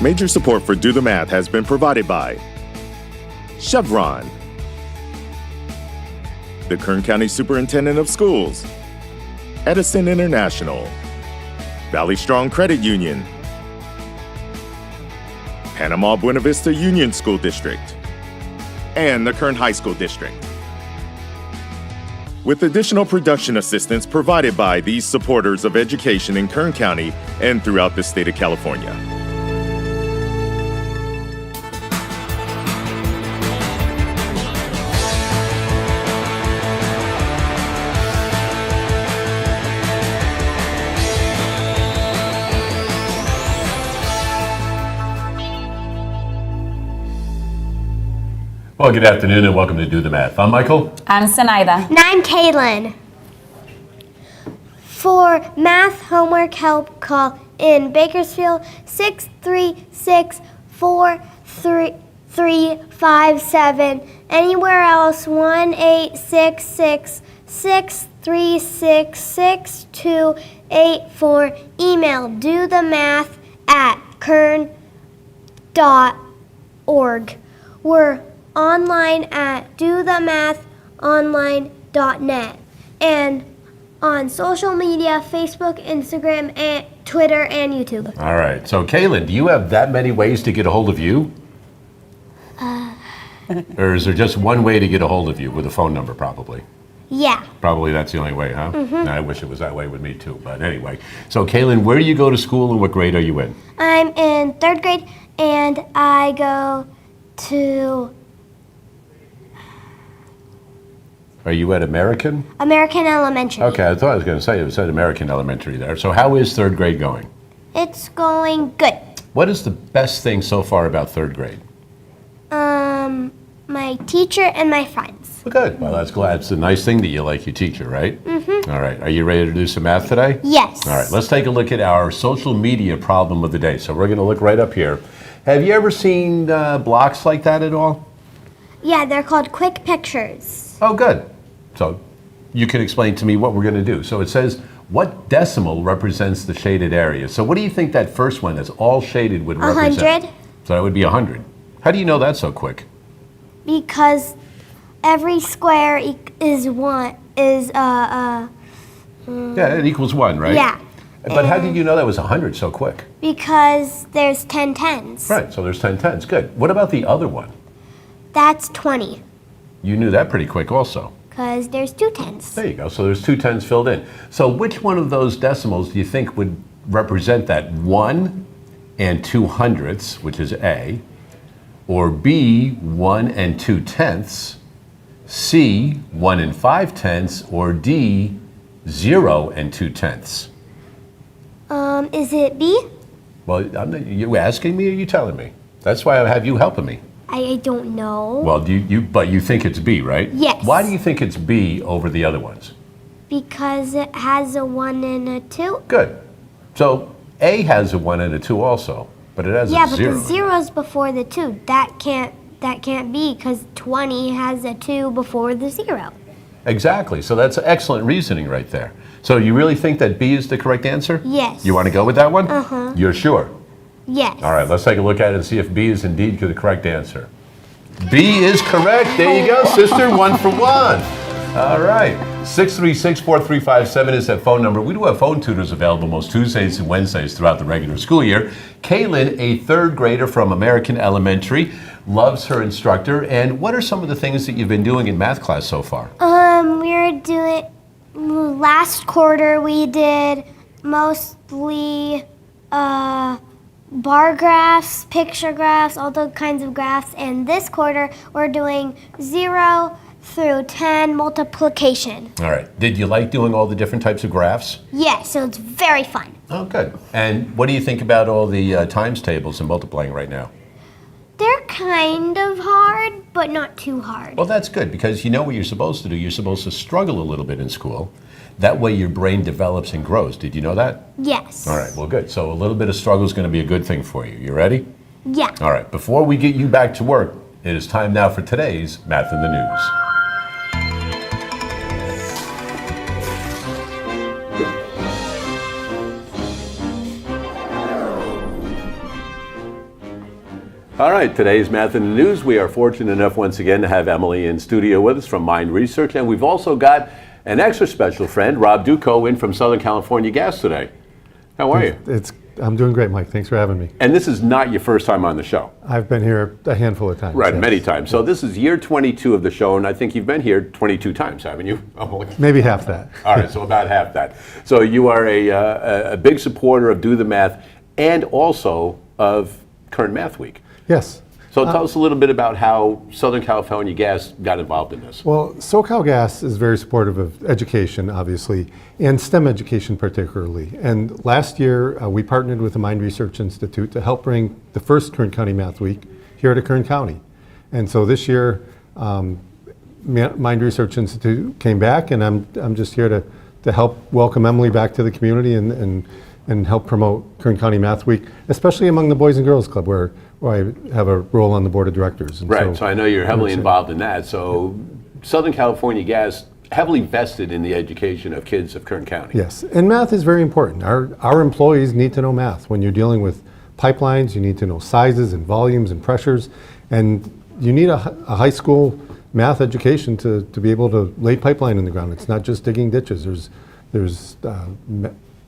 Major support for Do the Math has been provided by Chevron, the Kern County Superintendent of Schools, Edison International, Valley Strong Credit Union, Panama Buena Vista Union School District, and the Kern High School District. With additional production assistance provided by these supporters of education in Kern County and throughout the state of California. Well, good afternoon and welcome to Do the Math. I'm Michael. I'm Sinaida. And I'm Kaylin. For math homework help, call in Bakersfield 636-4357. Anywhere else 1-866-636-6284. Email dothemath@kern.org. We're online at dothemathonline.net and on social media, Facebook, Instagram, and Twitter, and YouTube. All right. So, Kaylin, do you have that many ways to get a hold of you? Or is there just one way to get a hold of you with a phone number, probably? Yeah. Probably that's the only way, huh? Mm-hmm. I wish it was that way with me, too. But anyway. So, Kaylin, where do you go to school and what grade are you in? I'm in 3rd grade, and I go to... Are you at American? American Elementary. Okay, I thought I was going to say it was at American Elementary there. So how is 3rd grade going? It's going good. What is the best thing so far about 3rd grade? My teacher and my friends. Well, good. Well, that's glad. It's a nice thing that you like your teacher, right? Mm-hmm. All right. Are you ready to do some math today? Yes. All right. Let's take a look at our social media problem of the day. So we're going to look right up here. Have you ever seen blocks like that at all? Yeah, they're called quick pictures. Oh, good. So you can explain to me what we're going to do. So it says, what decimal represents the shaded area? So what do you think that first one that's all shaded would represent? 100. So that would be 100. How do you know that so quick? Because every square is one, Yeah, it equals 1, right? Yeah. But how did you know that was 100 so quick? Because there's 10 tens. Right, so there's 10 tens. Good. What about the other one? That's 20. You knew that pretty quick also. Because there's 2 tens. There you go. So there's 2 tens filled in. So which one of those decimals do you think would represent that? 1 and 2/100ths, which is A, or B, 1 and 2/10ths, C, 1 and 5/10ths, or D, 0 and 2/10ths? Is it B? Well, you asking me or you telling me? That's why I have you helping me. I don't know. Well, but you think it's B, right? Yes. Why do you think it's B over the other ones? Because it has a 1 and a 2. Good. So A has a 1 and a 2 also, but it has a 0. Yeah, but the 0's before the 2. That can't be because 20 has a 2 before the 0. Exactly. So that's excellent reasoning right there. So you really think that B is the correct answer? Yes. You want to go with that one? Uh-huh. You're sure? Yes. All right, let's take a look at it and see if B is indeed the correct answer. B is correct. There you go, sister. 1 for 1. All right. 636-4357 is that phone number. We do have phone tutors available most Tuesdays and Wednesdays throughout the regular school year. Kaylin, a 3rd grader from American Elementary, loves her instructor. And what are some of the things that you've been doing in math class so far? We're doing, last quarter we did mostly bar graphs, picture graphs, all those kinds of graphs. And this quarter we're doing 0 through 10 multiplication. All right. Did you like doing all the different types of graphs? Yes, so it's very fun. Oh, good. And what do you think about all the times tables and multiplying right now? They're kind of hard, but not too hard. Well, that's good because you know what you're supposed to do. You're supposed to struggle a little bit in school. That way your brain develops and grows. Did you know that? Yes. All right, well, good. So a little bit of struggle is going to be a good thing for you. You ready? Yeah. All right, before we get you back to work, it is time now for today's Math in the News. All right, today's Math in the News. We are fortunate enough once again to have Emily in studio with us from Mind Research, and we've also got an extra special friend, Rob Duco, in from Southern California Gas today. How are you? I'm doing great, Mike. Thanks for having me. And this is not your first time on the show. I've been here a handful of times. Right, yes. many times. So this is year 22 of the show, and I think you've been here 22 times, haven't you? Maybe half that. All right, so about half that. So you are a big supporter of Do the Math and also of Current Math Week. Yes. So tell us a little bit about how Southern California Gas got involved in this. Well, SoCal Gas is very supportive of education, obviously, and STEM education particularly. And last year, we partnered with the Mind Research Institute to help bring the first Kern County Math Week here to Kern County. And so this year, Mind Research Institute came back, and I'm just here to help welcome Emily back to the community and help promote Kern County Math Week, especially among the Boys and Girls Club, where I have a role on the board of directors. And right, so I know you're heavily involved in that. So Southern California Gas heavily vested in the education of kids of Kern County. Yes, and math is very important. Our employees need to know math. When you're dealing with pipelines, you need to know sizes and volumes and pressures, and you need a high school math education to be able to lay pipeline in the ground. It's not just digging ditches. There's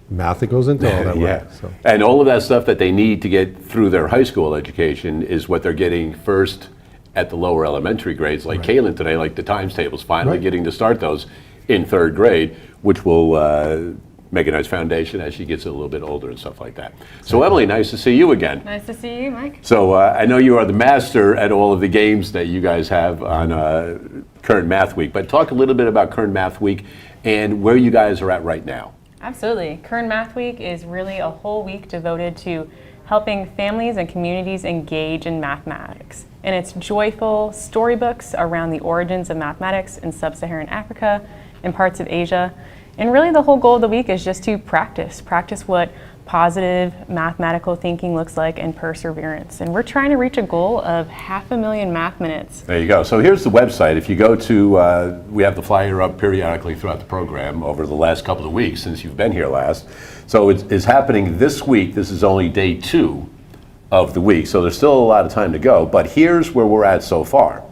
math that goes into all that Yeah. work. So. And all of that stuff that they need to get through their high school education is what they're getting first at the lower elementary grades, like Kaylin today, like the times tables, finally getting to start those in third grade, which will make a nice foundation as she gets a little bit older and stuff like that. So Emily, nice to see you again. Nice to see you, Mike. So I know you are the master at all of the games that you guys have on Current Math Week, but talk a little bit about Current Math Week and where you guys are at right now. Absolutely. Current Math Week is really a whole week devoted to helping families and communities engage in mathematics. And it's joyful storybooks around the origins of mathematics in sub-Saharan Africa and parts of Asia. And really the whole goal of the week is just to practice what positive mathematical thinking looks like and perseverance. And we're trying to reach a goal of 500,000 math minutes. There you go. So here's the website. If you go to, we have the flyer up periodically throughout the program over the last couple of weeks since you've been here last. So it's happening this week. This is only day 2 of the week. So there's still a lot of time to go. But here's where we're at so far.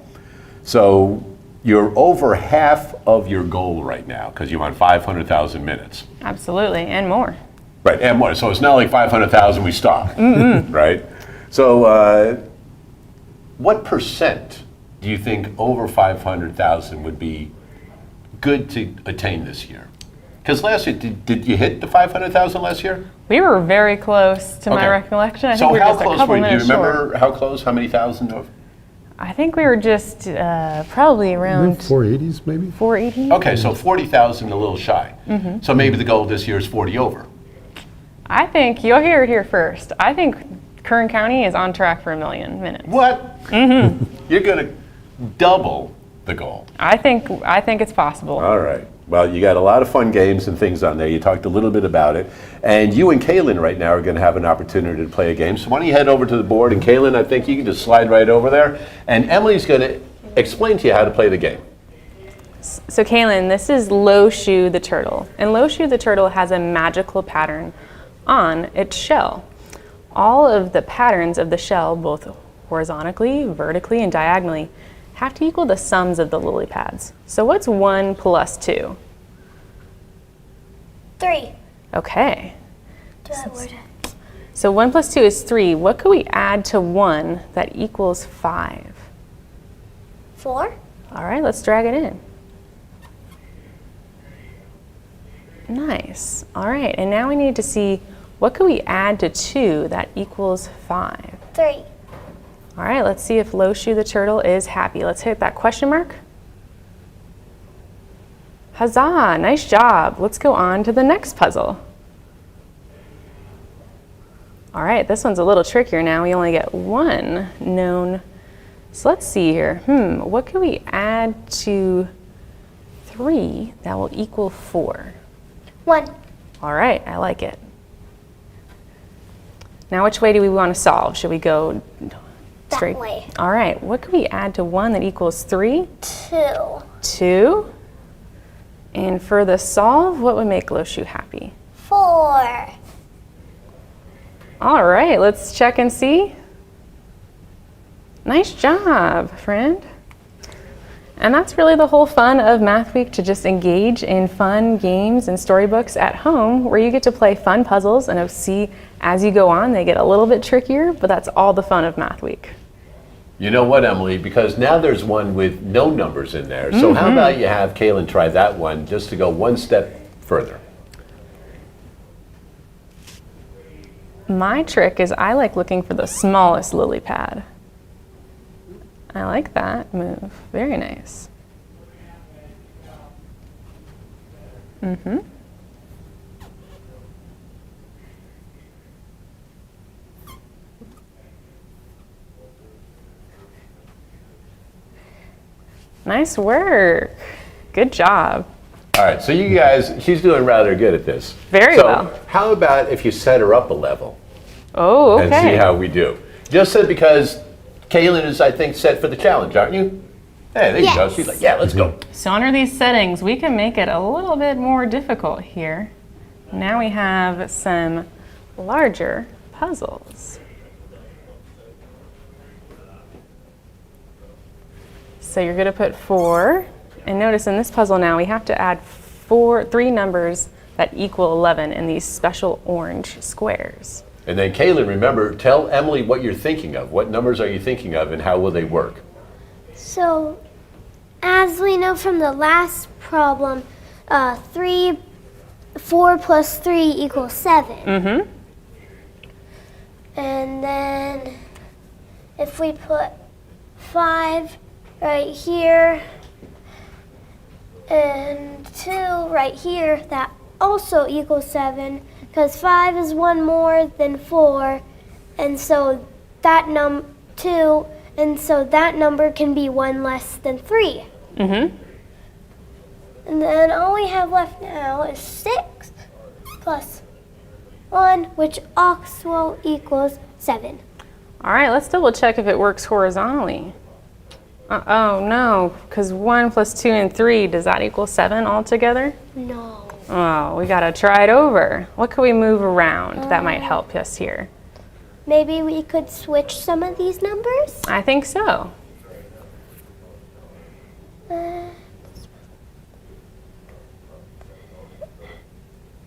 So you're over half of your goal right now because you want 500,000 minutes. Absolutely, and more. Right, and more. So it's not like 500,000 we stop, right? So what percent do you think over 500,000 would be good to attain this year? Because last year, did you hit the 500,000 last year? We were very close to my recollection. I think we were just a couple minutes short. Do you remember how close, how many thousand? I think we were just probably around 480s maybe? 480. Okay, so 40,000, a little shy. So maybe the goal this year is 40 over. I think you'll hear it here first. I think Kern County is on track for 1 million minutes. What? You're going to double the goal. I think it's possible. All right. Well, you got a lot of fun games and things on there. You talked a little bit about it. And you and Kaylin right now are going to have an opportunity to play a game. So why don't you head over to the board. And Kaylin, I think you can just slide right over there. And Emily's going to explain to you how to play the game. So Kaylin, this is Low Shoe the Turtle. And Low Shoe the Turtle has a magical pattern on its shell. All of the patterns of the shell, both horizontally, vertically, and diagonally, have to equal the sums of the lily pads. So what's 1 plus 2? 3. Okay. Do that word. So 1 plus 2 is 3. What could we add to 1 that equals 5? 4. All right, let's drag it in. Nice. All right, and now we need to see what could we add to 2 that equals 5? 3. All right, let's see if Low Shoe the Turtle is happy. Let's hit that question mark. Huzzah, nice job. Let's go on to the next puzzle. All right, this one's a little trickier now. We only get 1 known. So let's see here. What can we add to 3 that will equal 4? 1. All right, I like it. Now which way do we want to solve? Should we go straight? That way. All right, what can we add to 1 that equals 3? 2. 2. And for the solve, what would make Low Shoe happy? 4. All right, let's check and see. Nice job, friend. And that's really the whole fun of Math Week, to just engage in fun games and storybooks at home where you get to play fun puzzles and see as you go on they get a little bit trickier, but that's all the fun of Math Week. You know what, Emily? Because now there's one with no numbers in there. So how about you have Kaylin try that one just to go one step further. My trick is I like looking for the smallest lily pad. I like that move. Very nice. Nice work. Good job. All right, so you guys, she's doing rather good at this. Very well. How about if you set her up a level Oh, okay. and see how we do? Just said because Kaylin is, I think, set for the challenge, aren't you? Hey, there you go. She's like, yeah, let's go. So under these settings, we can make it a little bit more difficult here. Now we have some larger puzzles. So you're going to put 4, and notice in this puzzle now we have to add 3 numbers that equal 11 in these special orange squares. And then Kaylin, remember, tell Emily what you're thinking of. What numbers are you thinking of and how will they work? So, as we know from the last problem, 4 plus 3 equals 7. And then if we put 5 right here and 2 right here, that also equals 7, because 5 is 1 more than 4, and so that 2, and so that number can be 1 less than 3. And then all we have left now is 6 plus 1, which also equals 7. All right, let's double check if it works horizontally. Oh no, because 1 plus 2 and 3, does that equal 7 altogether? No. Oh, we gotta try it over. What could we move around that might help us here? Maybe we could switch some of these numbers? I think so.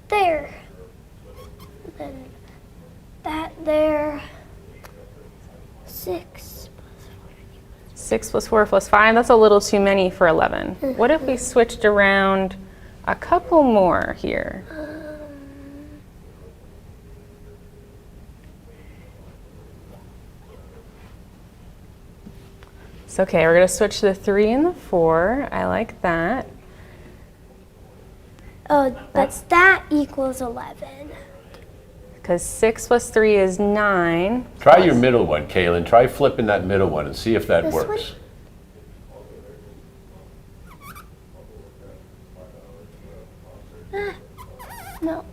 There. Then that there. 6. 6 plus 4 plus 5, that's a little too many for 11. What if we switched around a couple more here? It's okay, we're gonna switch the 3 and the 4. I like that. Oh, but that equals 11. Because 6 plus 3 is 9. Try your middle one, Kaylin. Try flipping that middle one and see if that This works. No.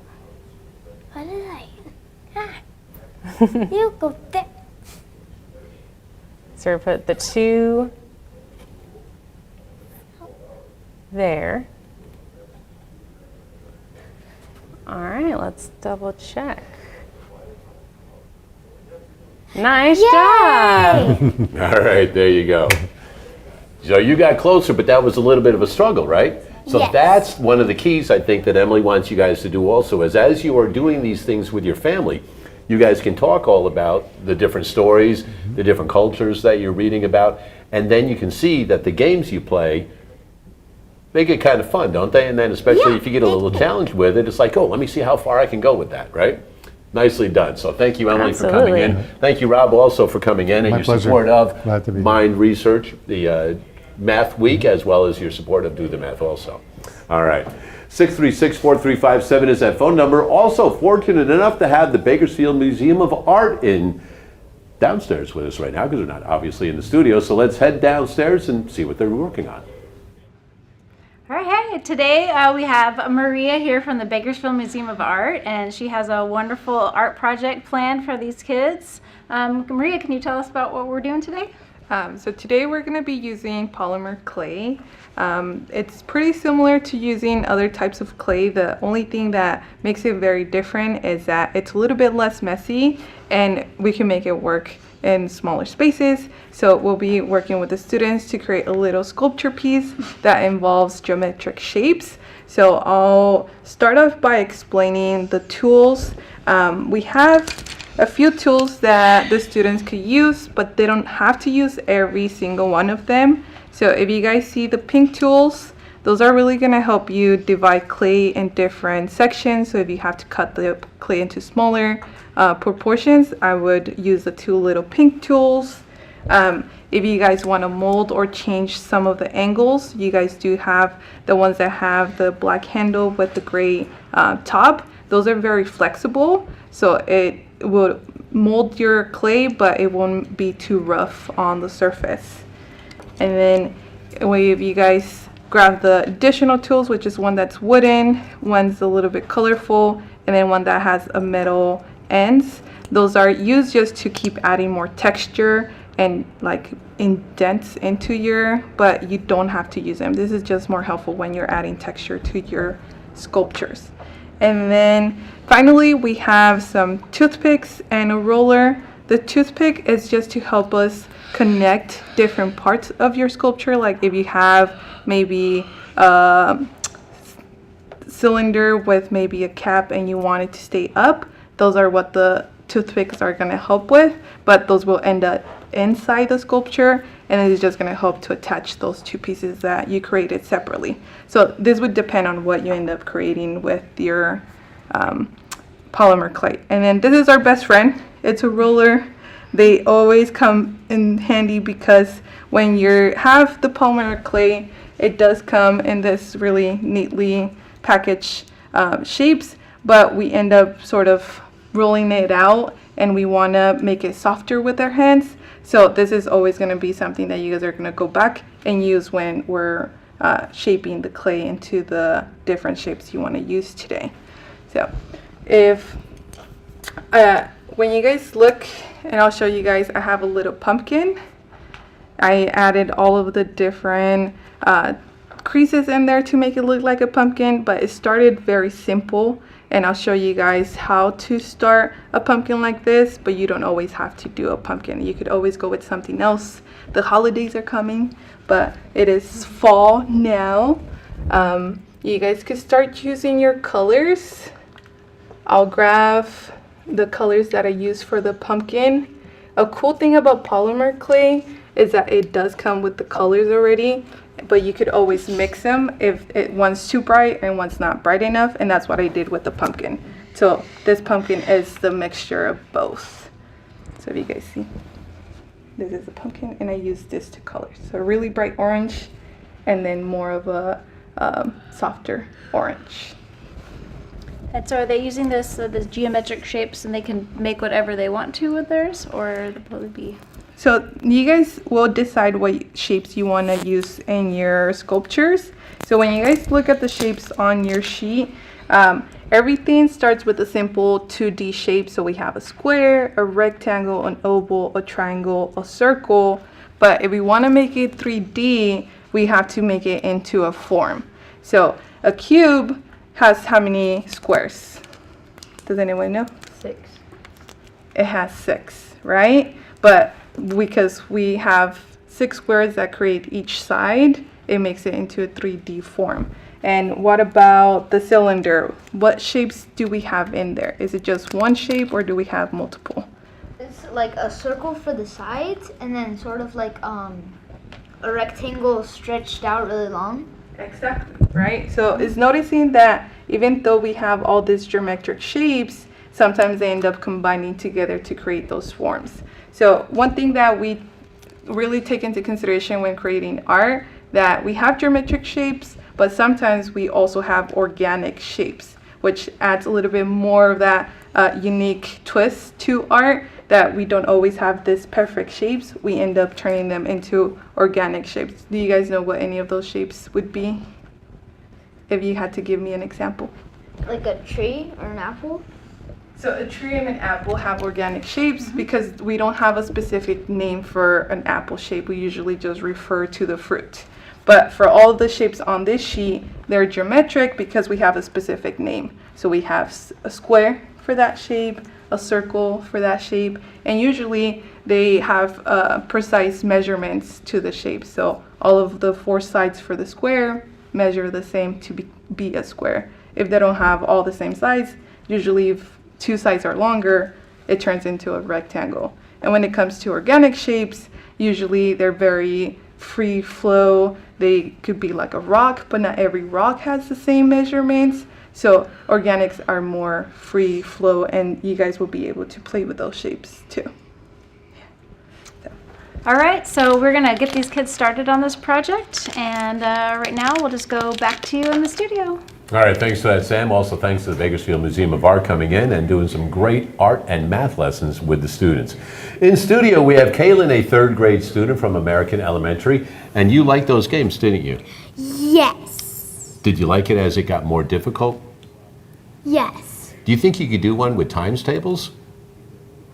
What did I? You go there. So we put the 2 there. All right, let's double check. Nice job. All right, there you go. So you got closer, but that was a little bit of a struggle, right? So Yes. that's one of the keys I think that Emily wants you guys to do also, is as you are doing these things with your family, you guys can talk all about the different stories, the different cultures that you're reading about, and then you can see that the games you play, they get kind of fun, don't they? And then especially if you get a little challenge with it, it's like, oh, let me see how far I can go with that, right? Nicely done. So thank you, Emily, for coming in. Thank you, Rob, also for coming in and My your pleasure. support of Glad to be here. Mind Research, the Math Week, as well as your support of Do the Math also. All right. 636-4357 is that phone number. Also fortunate enough to have the Bakersfield Museum of Art in downstairs with us right now, because they're not obviously in the studio. So let's head downstairs and see what they're working on. All right, hey, today we have Maria here from the Bakersfield Museum of Art, and she has a wonderful art project planned for these kids. Maria, can you tell us about what we're doing today? So today we're going to be using polymer clay. It's pretty similar to using other types of clay. The only thing that makes it very different is that it's a little bit less messy and we can make it work in smaller spaces. So we'll be working with the students to create a little sculpture piece that involves geometric shapes. So I'll start off by explaining the tools. We have a few tools that the students could use, but they don't have to use every single one of them. So if you guys see the pink tools, those are really going to help you divide clay in different sections. So if you have to cut the clay into smaller proportions, I would use the two little pink tools. If you guys want to mold or change some of the angles, you guys do have the ones that have the black handle with the gray top. Those are very flexible, so it will mold your clay, but it won't be too rough on the surface. And then if you guys grab the additional tools, which is one that's wooden, one's a little bit colorful, and then one that has a metal ends. Those are used just to keep adding more texture and like indents into but you don't have to use them. This is just more helpful when you're adding texture to your sculptures. And then finally we have some toothpicks and a roller. The toothpick is just to help us connect different parts of your sculpture. Like if you have maybe a cylinder with maybe a cap and you want it to stay up, those are what the toothpicks are going to help with, but those will end up inside the sculpture, and it is just going to help to attach those two pieces that you created separately. So this would depend on what you end up creating with your polymer clay. And then this is our best friend. It's a roller. They always come in handy because when you have the polymer clay, it does come in this really neatly packaged shapes, but we end up sort of rolling it out and we want to make it softer with our hands. So this is always going to be something that you guys are going to go back and use when we're shaping the clay into the different shapes you want to use today. So if when you guys look, and I'll show you guys, I have a little pumpkin. I added all of the different creases in there to make it look like a pumpkin, but it started very simple, and I'll show you guys how to start a pumpkin like this, but you don't always have to do a pumpkin. You could always go with something else. The holidays are coming, but it is fall now. You guys could start using your colors. I'll grab the colors that I use for the pumpkin. A cool thing about polymer clay is that it does come with the colors already, but you could always mix them if one's too bright and one's not bright enough, and that's what I did with the pumpkin. So this pumpkin is the mixture of both. So if you guys see, this is the pumpkin, and I used this to color. So a really bright orange, and then more of a softer orange. And so are they using this geometric shapes and they can make whatever they want to with theirs, or will it be? So you guys will decide what shapes you want to use in your sculptures. So when you guys look at the shapes on your sheet, everything starts with a simple 2D shape. So we have a square, a rectangle, an oval, a triangle, a circle. But if we want to make it 3D, we have to make it into a form. So a cube has how many squares? Does anyone know? 6. It has 6, right? But because we have 6 squares that create each side, it makes it into a 3D form. And what about the cylinder? What shapes do we have in there? Is it just one shape, or do we have multiple? It's like a circle for the sides, and then sort of like a rectangle stretched out really long. Exactly, right? So it's noticing that even though we have all these geometric shapes, sometimes they end up combining together to create those forms. So one thing that we really take into consideration when creating art, that we have geometric shapes, but sometimes we also have organic shapes, which adds a little bit more of that unique twist to art, that we don't always have this perfect shapes. We end up turning them into organic shapes. Do you guys know what any of those shapes would be? If you had to give me an example. Like a tree or an apple? So a tree and an apple have organic shapes because we don't have a specific name for an apple shape. We usually just refer to the fruit. But for all the shapes on this sheet, they're geometric because we have a specific name. So we have a square for that shape, a circle for that shape, and usually they have precise measurements to the shape. So all of the 4 sides for the square measure the same to be a square. If they don't have all the same size, usually if 2 sides are longer, it turns into a rectangle. And when it comes to organic shapes, usually they're very free flow. They could be like a rock, but not every rock has the same measurements. So organics are more free flow, and you guys will be able to play with those shapes too. All right, so we're gonna get these kids started on this project, and right now we'll just go back to you in the studio. All right, thanks for that, Sam. Also, thanks to the Bakersfield Museum of Art coming in and doing some great art and math lessons with the students. In studio, we have Kaylin, a 3rd grade student from American Elementary, and you liked those games, didn't you? Yes. Did you like it as it got more difficult? Yes. Do you think you could do one with times tables?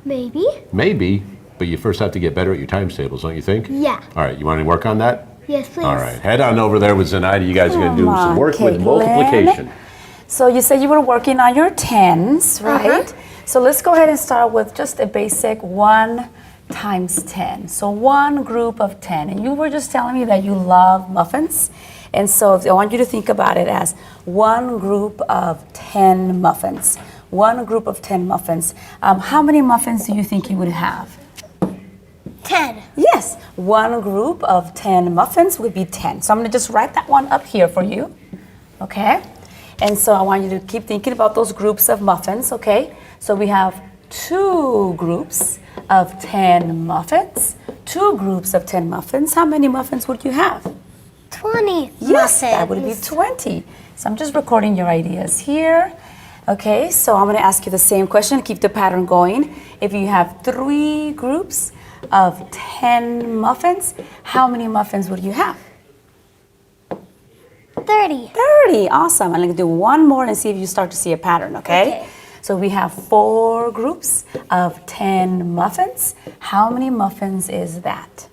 Maybe. Maybe, but you first have to get better at your times tables, don't you think? Yeah. All right, you want to work on that? Yes, please. All right, head on over there with Zenaida. You guys are going to do Come some on, work with Caitlin. multiplication. So you said you were working on your tens, right? Uh-huh. So let's go ahead and start with just a basic 1 times 10. So one group of 10. And you were just telling me that you love muffins. And so I want you to think about it as one group of 10 muffins. One group of 10 muffins. How many muffins do you think you would have? 10. Yes, one group of 10 muffins would be 10. So I'm going to just write that one up here for you, okay? And so I want you to keep thinking about those groups of muffins, okay? So we have 2 groups of 10 muffins. 2 groups of 10 muffins. How many muffins would you have? 20 Yes, muffins. that would be 20. So I'm just recording your ideas here. Okay, so I'm going to ask you the same question, keep the pattern going. If you have 3 groups of 10 muffins, how many muffins would you have? 30. 30, awesome. I'm going to do one more and see if you start to see a pattern, okay? So we have 4 groups of 10 muffins. How many muffins is that?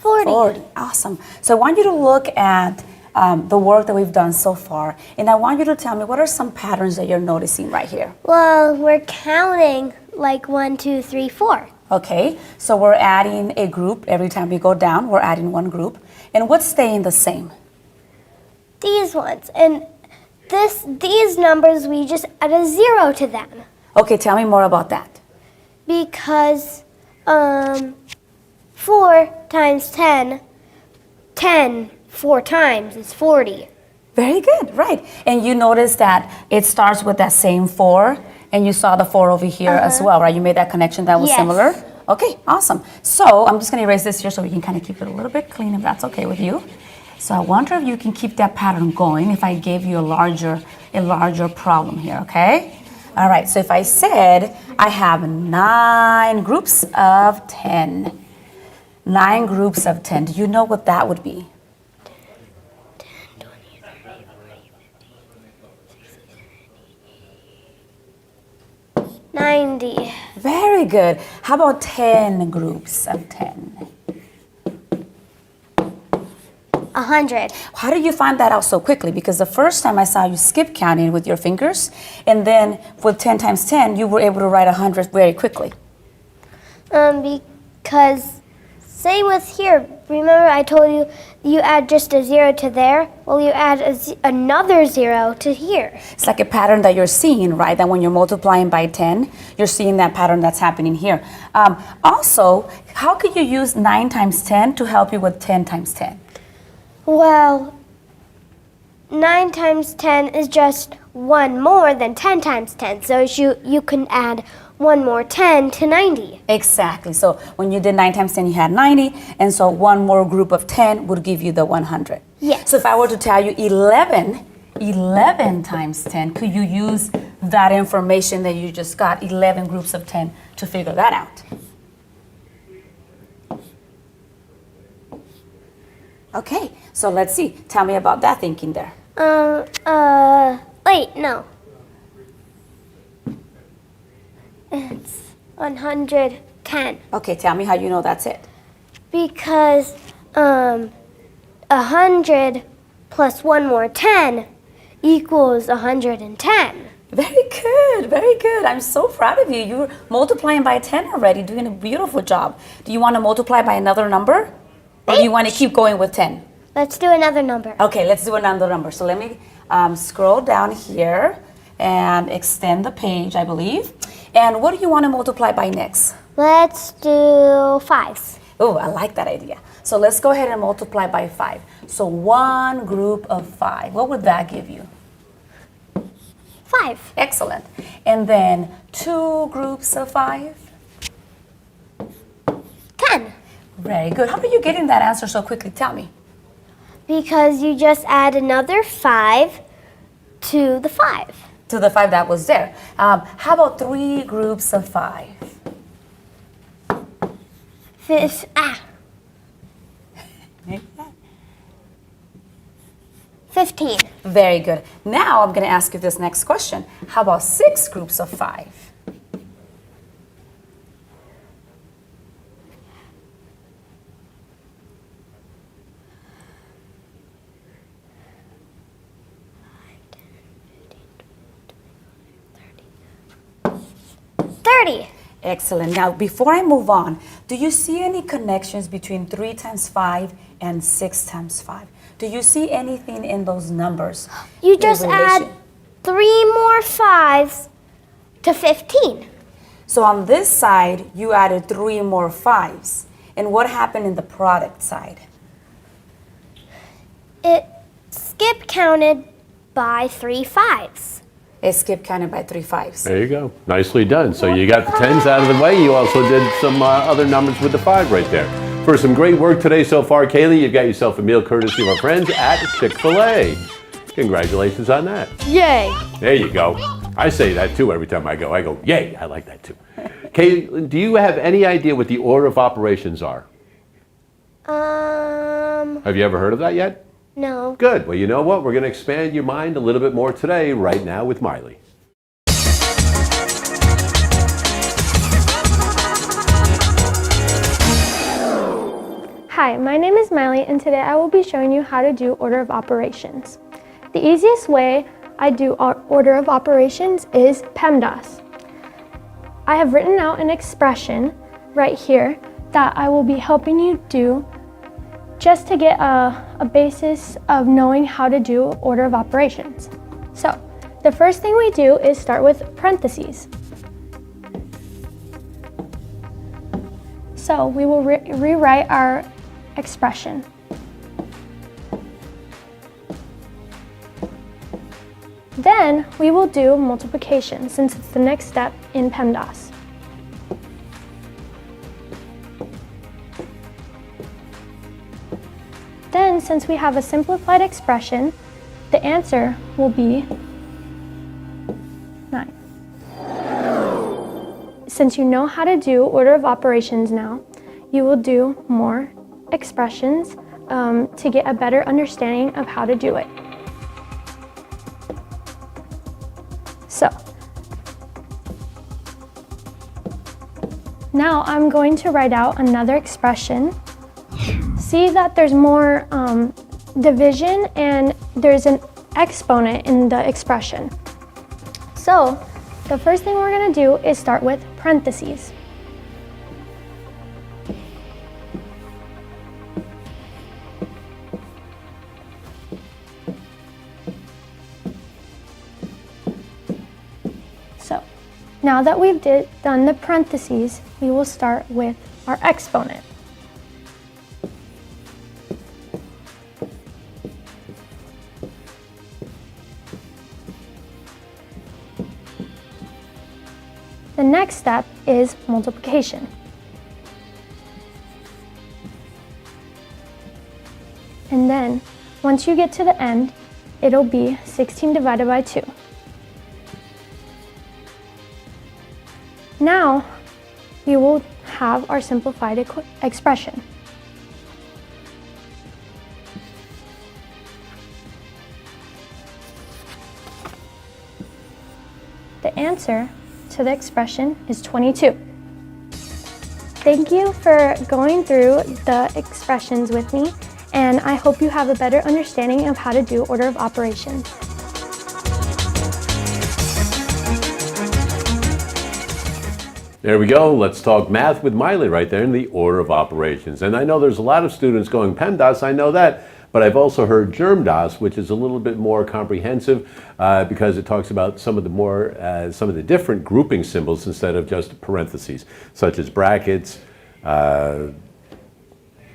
40. 40, awesome. So I want you to look at the work that we've done so far, and I want you to tell me what are some patterns that you're noticing right here. Well, we're counting like 1, 2, 3, 4. Okay, so we're adding a group every time we go down. We're adding one group, and what's staying the same? These ones. And these numbers, we just add a 0 to them. Okay, tell me more about that. Because 4 times 10, 10 4 times is 40. Very good, right. And you notice that it starts with that same 4, and you saw the 4 over here as well, right? You made that connection that was Yes. similar? Okay, awesome. So I'm just going to erase this here so we can kind of keep it a little bit clean if that's okay with you. So I wonder if you can keep that pattern going if I gave you a larger problem here, okay? All right, so if I said I have 9 groups of 10. 9 groups of 10. Do you know what that would be? 90. Very good. How about 10 groups of 10? 100. How did you find that out so quickly? Because the first time I saw you skip counting with your fingers, and then with 10 times 10, you were able to write 100 very quickly. Because same with here. Remember I told you you add just a 0 to there? Well, you add another 0 to here. It's like a pattern that you're seeing, right? That when you're multiplying by 10, you're seeing that pattern that's happening here. Also, how could you use 9 times 10 to help you with 10 times 10? Well, 9 times 10 is just 1 more than 10 times 10. So you can add 1 more 10 to 90. Exactly. So when you did 9 times 10, you had 90. And so one more group of 10 would give you the 100. Yes. So if I were to tell you 11 times 10, could you use that information that you just got, 11 groups of 10, to figure that out? Okay, so let's see. Tell me about that thinking there. Wait, no. It's 110. Okay, tell me how you know that's it. Because 100 plus one more 10 equals 110. Very good, very good. I'm so proud of you. You're multiplying by 10 already, doing a beautiful job. Do you want to multiply by another number? Or do you want to keep going with 10? Let's do another number. Okay, let's do another number. So let me scroll down here and extend the page, I believe. And what do you want to multiply by next? Let's do 5s. Oh, I like that idea. So let's go ahead and multiply by 5. So one group of 5. What would that give you? 5. Excellent. And then 2 groups of 5? 10. Very good. How are you getting that answer so quickly? Tell me. Because you just add another 5 to the 5. To the 5 that was there. How about 3 groups of 5? 15. Very good. Now I'm going to ask you this next question. How about 6 groups of 5? 30. Excellent. Now, before I move on, do you see any connections between 3 times 5 and 6 times 5? Do you see anything in those numbers? You in just add relation? 3 more 5s to 15. So on this side, you added 3 more 5s. And what happened in the product side? It skip counted by 3 5s. It skip counted by 3 5s. There you go. Nicely done. So you got the 10s out of the way. You also did some other numbers with the 5 right there. For some great work today so far, Kaylee, you've got yourself a meal courtesy of our friends at Chick-fil-A. Congratulations on that. Yay. There you go. I say that too every time I go. I go, yay, I like that too. Kaylee, do you have any idea what the order of operations are? Have you ever heard of that yet? No. Good. Well, you know what? We're going to expand your mind a little bit more today, right now with Miley. Hi, my name is Miley, and today I will be showing you how to do order of operations. The easiest way I do order of operations is PEMDAS. I have written out an expression right here that I will be helping you do just to get a basis of knowing how to do order of operations. So, the first thing we do is start with parentheses. So, we will rewrite our expression. Then, we will do multiplication since it's the next step in PEMDAS. Then, since we have a simplified expression, the answer will be 9. Since you know how to do order of operations now, you will do more expressions to get a better understanding of how to do it. So, now I'm going to write out another expression. See that there's more division and there's an exponent in the expression. So the first thing we're going to do is start with parentheses. So now that we've done the parentheses, we will start with our exponent. The next step is multiplication. And then, once you get to the end, it'll be 16 divided by 2. Now, we will have our simplified expression. The answer to the expression is 22. Thank you for going through the expressions with me, and I hope you have a better understanding of how to do order of operations. There we go. Let's talk math with Miley right there in the order of operations. And I know there's a lot of students going PEMDAS, I know that, but I've also heard GERMDAS, which is a little bit more comprehensive because it talks about some of the different grouping symbols instead of just parentheses, such as brackets,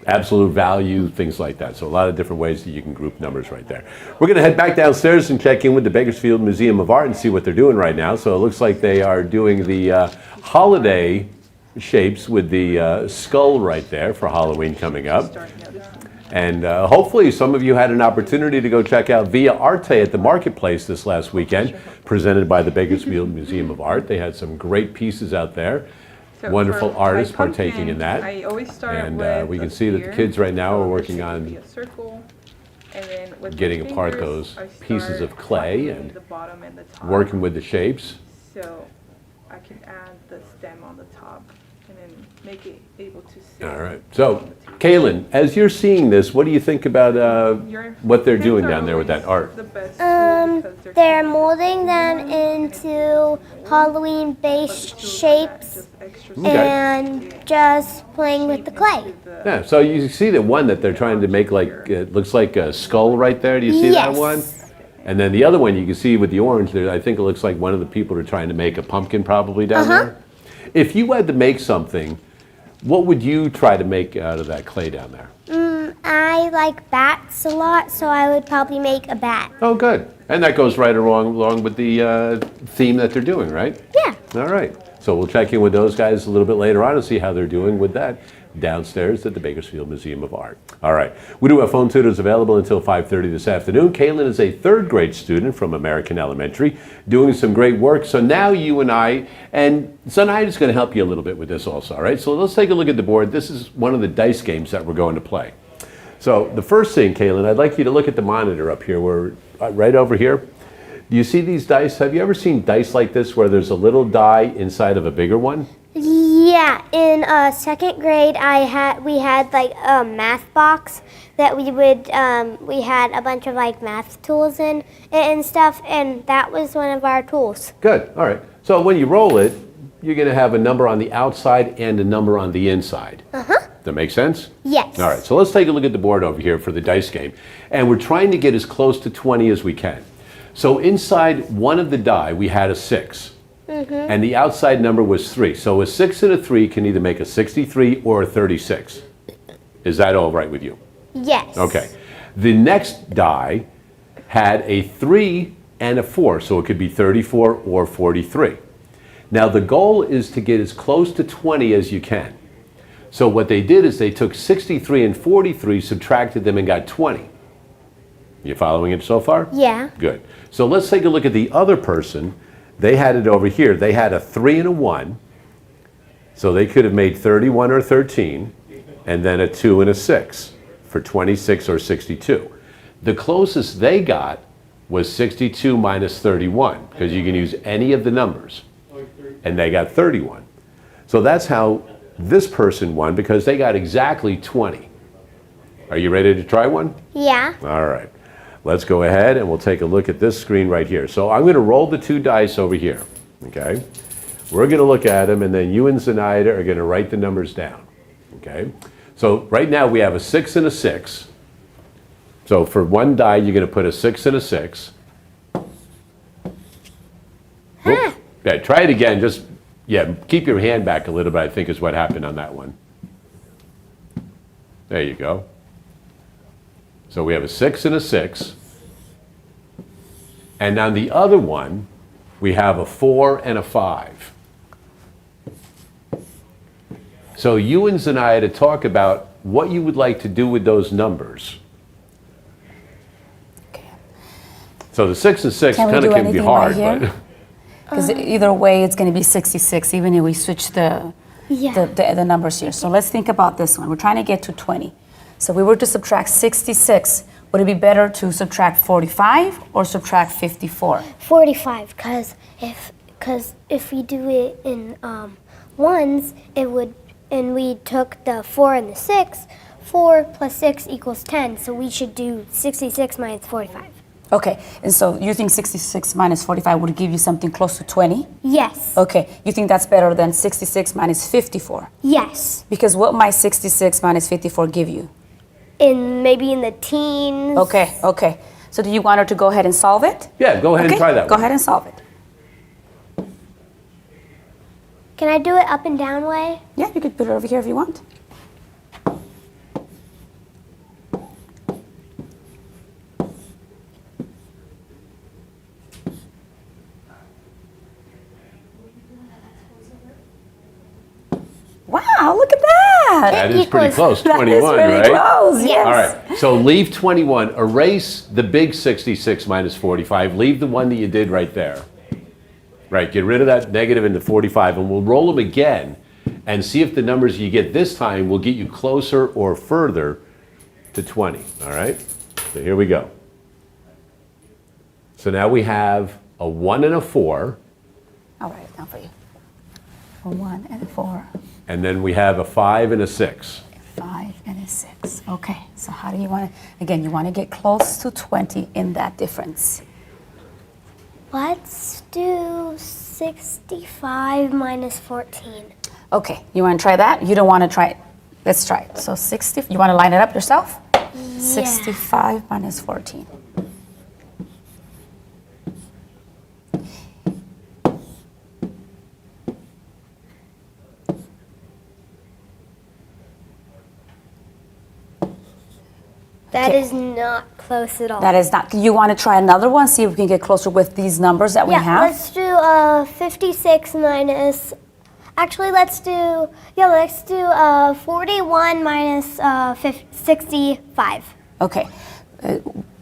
absolute value, things like that. So a lot of different ways that you can group numbers right there. We're going to head back downstairs and check in with the Bakersfield Museum of Art and see what they're doing right now. So it looks like they are doing the holiday shapes with the skull right there for Halloween coming up. And hopefully some of you had an opportunity to go check out Via Arte at the Marketplace this last weekend, presented by the Bakersfield Museum of Art. They had some great pieces out there. So Wonderful for artists my pumpkin, partaking in that. I always start And with we can a see that the sphere. kids right now So are this working is gonna on be a circle, and then with getting my apart fingers, those I pieces start of clay copying and the bottom and the top. working with the shapes. So I can add the stem on the top and then make it able to sit. All right. So, Kaylin, as you're seeing this, what do you think about what they're doing down there with that art? They're molding them into Halloween-based shapes and just playing with the clay. Yeah, so you see the one that they're trying to make like, it looks like a skull right there. Do you see that Yes. one? And then the other one you can see with the orange there, I think it looks like one of the people are trying to make a pumpkin probably down there. If you had to make something, what would you try to make out of that clay down there? I like bats a lot, so I would probably make a bat. Oh, good. And that goes right along with the theme that they're doing, right? Yeah. All right. So we'll check in with those guys a little bit later on and see how they're doing with that downstairs at the Bakersfield Museum of Art. All right. We do have phone tutors available until 5:30 this afternoon. Kaylin is a third grade student from American Elementary doing some great work. So now you and Zenaida is going to help you a little bit with this also, all right? So let's take a look at the board. This is one of the dice games that we're going to play. So the first thing, Kaylin, I'd like you to look at the monitor up here. We're right over here. Do you see these dice? Have you ever seen dice like this where there's a little die inside of a bigger one? Yeah, in second grade, we had like a math box that we had a bunch of like math tools in and stuff, and that was one of our tools. Good. All right. So when you roll it, you're going to have a number on the outside and a number on the inside. That make sense? Yes. All right. So let's take a look at the board over here for the dice game, and we're trying to get as close to 20 as we can. So inside one of the die, we had a 6. And the outside number was 3. So a 6 and a 3 can either make a 63 or a 36. Is that all right with you? Yes. Okay. The next die had a 3 and a 4, so it could be 34 or 43. Now the goal is to get as close to 20 as you can. So what they did is they took 63 and 43, subtracted them, and got 20. You following it so far? Yeah. Good. So let's take a look at the other person. They had it over here. They had a 3 and a 1. So they could have made 31 or 13, and then a 2 and a 6 for 26 or 62. The closest they got was 62 minus 31, because you can use any of the numbers. And they got 31. So that's how this person won, because they got exactly 20. Are you ready to try one? Yeah. All right. Let's go ahead and we'll take a look at this screen right here. So I'm going to roll the 2 dice over here, okay? We're going to look at them, and then you and Zenaida are going to write the numbers down, okay? So right now we have a 6 and a 6. So for one die, you're going to put a 6 and a 6. Oop. Yeah, try it again. Just, keep your hand back a little bit, I think is what happened on that one. There you go. So we have a 6 and a 6. And on the other one, we have a 4 and a 5. So you and Zenaida talk about what you would like to do with those numbers. Okay. So the 6 and 6 kind of can be hard, but because either way it's going to be 66, even if we switch the numbers here. So let's think about this one. We're trying to get to 20. So if we were to subtract 66, would it be better to subtract 45 or subtract 54? 45, because if because if we do it in ones, it would, and we took the 4 and the 6, 4 plus 6 equals 10, so we should do 66 minus 45. Okay, and so you think 66 minus 45 would give you something close to 20? Yes. Okay, you think that's better than 66 minus 54? Yes. Because what might 66 minus 54 give you? Maybe in the teens. Okay. So do you want her to go ahead and solve it? Yeah, go ahead and try that Go one. ahead and solve it. Can I do it up and down way? Yeah, you could put it over here if you want. Wow, look at that. That is pretty close, That 21, is really right? close, yes. All right, so leave 21, erase the big 66 minus 45, leave the one that you did right there. Right, get rid of that negative into 45, and we'll roll them again and see if the numbers you get this time will get you closer or further to 20, all right? So here we go. So now we have a 1 and a 4, I'll write it down for you. A 1 and a 4. and then we have a 5 and a 6. 5 and a 6. Okay, so how do you want to, again, you want to get close to 20 in that difference. Let's do 65 minus 14. Okay, you want to try that? You don't want to try it. Let's try it. So 60, you want to line it up yourself? Yeah. 65 minus 14. That Okay. is not close at all. That is not, you want to try another one, see if we can get closer with these numbers that we yeah, have? let's do 56 minus, actually let's do 41 minus 65. Okay.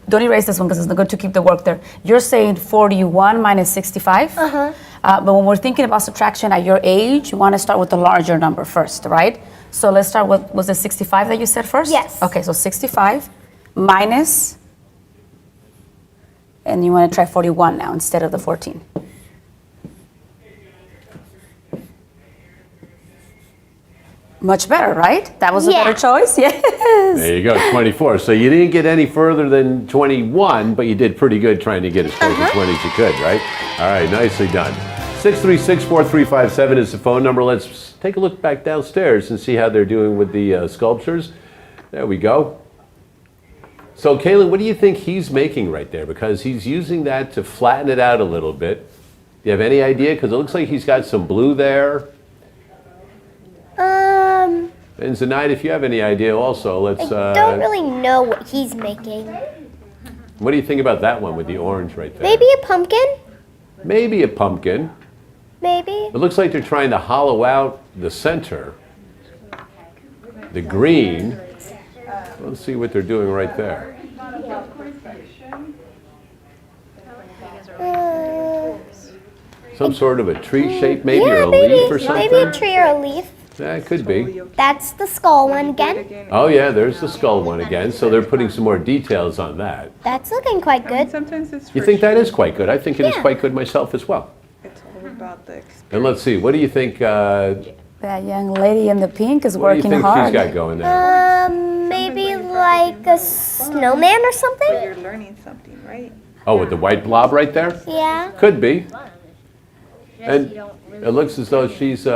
Don't erase this one because it's not good to keep the work there. You're saying 41 minus 65? Uh-huh. But when we're thinking about subtraction at your age, you want to start with the larger number first, right? So let's start with, was it 65 that you said first? Yes. Okay, so 65 minus, and you want to try 41 now instead of the 14. Much better, right? That was a Yeah. better choice? Yes. There you go, 24. So you didn't get any further than 21, but you did pretty good trying to get as close to 20 as you could, right? All right, nicely done. 636-4357 is the phone number. Let's take a look back downstairs and see how they're doing with the sculptures. There we go. So, Kaylin, what do you think he's making right there? Because he's using that to flatten it out a little bit. Do you have any idea? Because it looks like he's got some blue there. And Zenaida, if you have any idea also, let's... I don't really know what he's making. What do you think about that one with the orange right there? Maybe a pumpkin? Maybe a pumpkin. Maybe. It looks like they're trying to hollow out the center, the green. Let's see what they're doing right there. Some sort of a tree shape maybe, or a leaf or something? Maybe a tree or a leaf. Yeah, it could be. That's the skull one again. Oh yeah, there's the skull one again. So they're putting some more details on that. That's looking quite good. Sometimes it's You think that is quite good? I think it is Yeah. quite good myself as well. It's all about the experience. And let's see, what do you think? That young lady in the pink is What do you working think hard. she's got going there? Maybe like a snowman or But something? you're learning something, right? Oh, with the white blob right there? Yeah. Could be. And it looks as though she's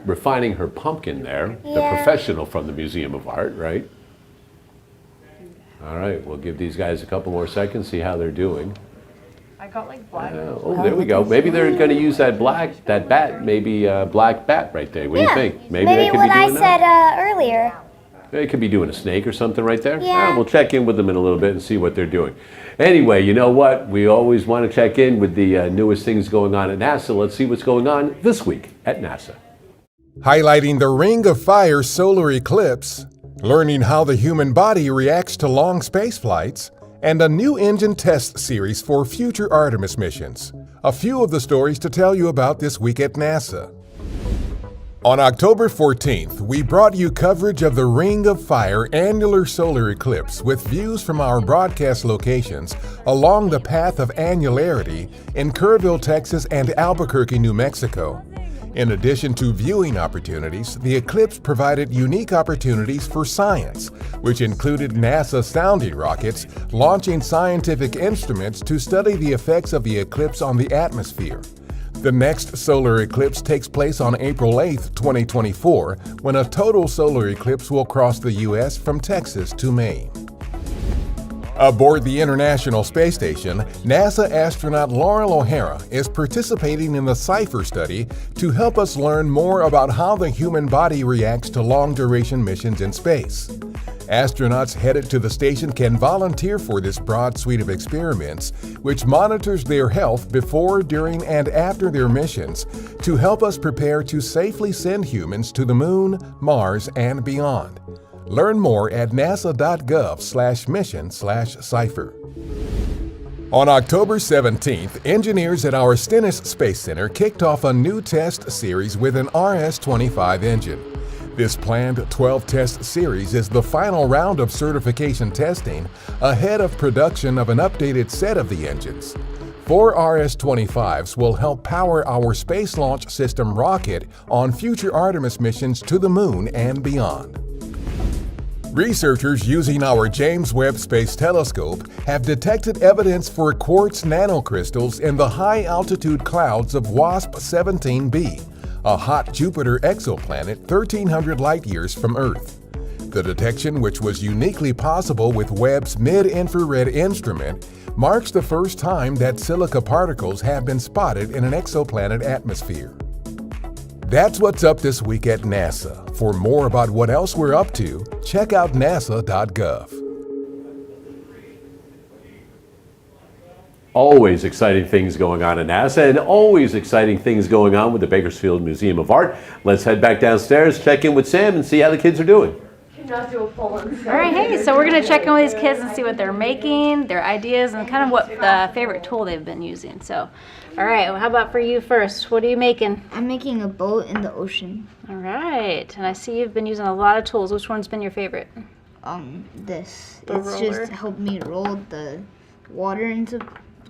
refining her pumpkin there. The Yeah. professional from the Museum of Art, right? All right, we'll give these guys a couple more seconds, see how they're doing. I got like black. Oh, there we go. Maybe they're going to use that bat, maybe black bat right there. What do you think? Maybe they could what be I doing said that. earlier. They could be doing a snake or something right there. Yeah. We'll check in with them in a little bit and see what they're doing. Anyway, you know what? We always want to check in with the newest things going on at NASA. Let's see what's going on this week at NASA. Highlighting the Ring of Fire solar eclipse, learning how the human body reacts to long space flights, and a new engine test series for future Artemis missions. A few of the stories to tell you about this week at NASA. On October 14th, we brought you coverage of the Ring of Fire annular solar eclipse with views from our broadcast locations along the path of annularity in Kerrville, Texas and Albuquerque, New Mexico. In addition to viewing opportunities, the eclipse provided unique opportunities for science, which included NASA sounding rockets launching scientific instruments to study the effects of the eclipse on the atmosphere. The next solar eclipse takes place on April 8, 2024, when a total solar eclipse will cross the U.S. from Texas to Maine. Aboard the International Space Station, NASA astronaut Laurel O'Hara is participating in the CIPHER study to help us learn more about how the human body reacts to long-duration missions in space. Astronauts headed to the station can volunteer for this broad suite of experiments, which monitors their health before, during, and after their missions to help us prepare to safely send humans to the Moon, Mars, and beyond. Learn more at nasa.gov/mission/CIPHER. On October 17th, engineers at our Stennis Space Center kicked off a new test series with an RS-25 engine. This planned 12-test series is the final round of certification testing ahead of production of an updated set of the engines. 4 RS-25s will help power our Space Launch System rocket on future Artemis missions to the Moon and beyond. Researchers using our James Webb Space Telescope have detected evidence for quartz nanocrystals in the high-altitude clouds of WASP-17b, a hot Jupiter exoplanet 1,300 light-years from Earth. The detection, which was uniquely possible with Webb's mid-infrared instrument, marks the first time that silica particles have been spotted in an exoplanet atmosphere. That's what's up this week at NASA. For more about what else we're up to, check out nasa.gov. Always exciting things going on at NASA and always exciting things going on with the Bakersfield Museum of Art. Let's head back downstairs, check in with Sam, and see how the kids are doing. All right, hey, so we're going to check in with these kids and see what they're making, their ideas, and kind of what the favorite tool they've been using. So, all right, well, how about for you first? What are you making? I'm making a boat in the ocean. All right, and I see you've been using a lot of tools. Which one's been your favorite? This. The It's roller? just helped me roll the water into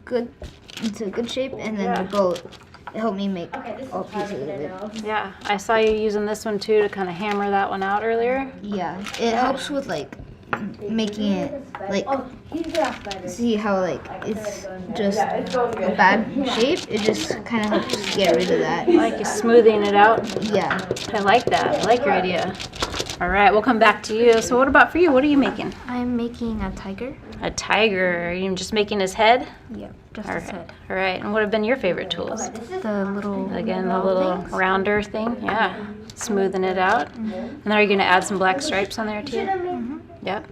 good shape, and then the boat, it helped me make all pieces of it. Yeah, I saw you using this one too to kind of hammer that one out earlier. Yeah, it helps with like making it like, see how like it's just a bad shape, it just kind of helps get rid of that. I like you smoothing it out. Yeah. I like that. I like your idea. All right, we'll come back to you. So what about for you? What are you making? I'm making a tiger. A tiger. Are you just making his head? Yeah, just All his right. head. All right, and what have been your favorite tools? The little Again, the little things. rounder thing. Yeah, smoothing it out. And then are you going to add some black stripes on there too? Yep.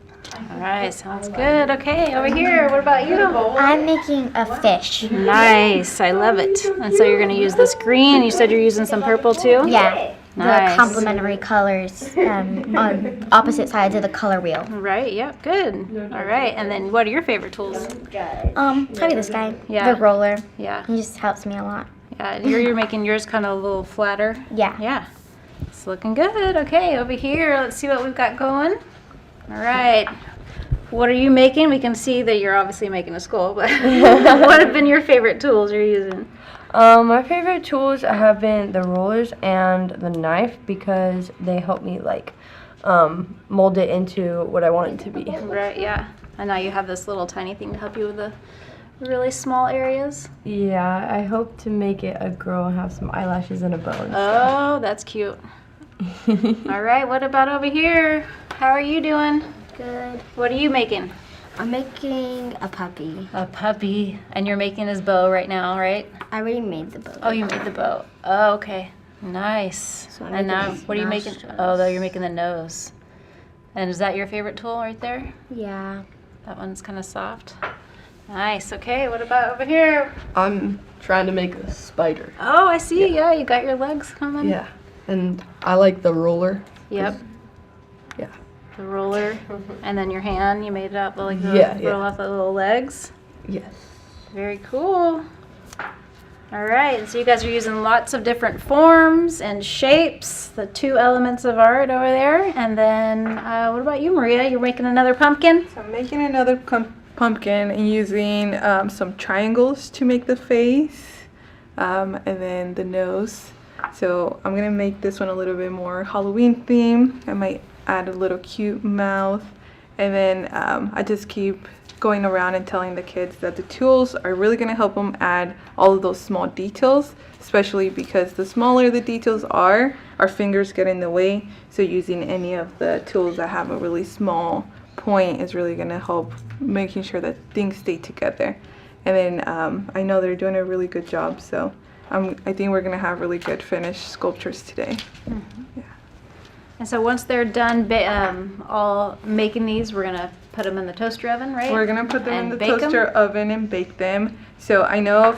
All right, sounds good. Okay, over here, what about you? I'm making a fish. Nice, I love it. And so you're going to use this green. You said you're using some purple too? Yeah. Nice. The complementary colors on opposite sides of the color wheel. Right, yep, good. All right, and then what are your favorite tools? Probably this guy. Yeah. The roller. Yeah. He just helps me a lot. Yeah, you're making yours kind of a little flatter. Yeah. Yeah. It's looking good. Okay, over here, let's see what we've got going. All right. What are you making? We can see that you're obviously making a skull, but what have been your favorite tools you're using? My favorite tools have been the rollers and the knife because they help me like mold it into what I want it to be. Right, yeah. And now you have this little tiny thing to help you with the really small areas. Yeah, I hope to make it a girl and have some eyelashes and a bow. And Oh, that's cute. All right, what about over here? How are you doing? Good. What are you making? I'm making a puppy. A puppy. And you're making his bow right now, right? I already made the bow. Oh, you made the bow. Oh, okay. Nice. So I'm And now, making what are you making? nostrils. Oh, though you're making the nose. And is that your favorite tool right there? Yeah. That one's kind of soft. Nice. Okay, what about over here? I'm trying to make a spider. Oh, I see. Yeah, you got your legs coming. Yeah, and I like the roller. Yep. Yeah. The roller, and then your hand. You made it up like Yeah, roll off the little legs. Yes. Very cool. All right, so you guys are using lots of different forms and shapes, the 2 elements of art over there. And then what about you, Maria? You're making another pumpkin? So I'm making another pumpkin and using some triangles to make the face and then the nose. So I'm gonna make this one a little bit more Halloween theme. I might add a little cute mouth, and then I just keep going around and telling the kids that the tools are really going to help them add all of those small details, especially because the smaller the details are, our fingers get in the way. So using any of the tools that have a really small point is really going to help making sure that things stay together. And then I know they're doing a really good job, so I think we're going to have really good finished sculptures today. Mm-hmm. Yeah. And so once they're done all making these, we're going to put them in the toaster oven, right? We're gonna put them in the toaster oven and bake them. So I know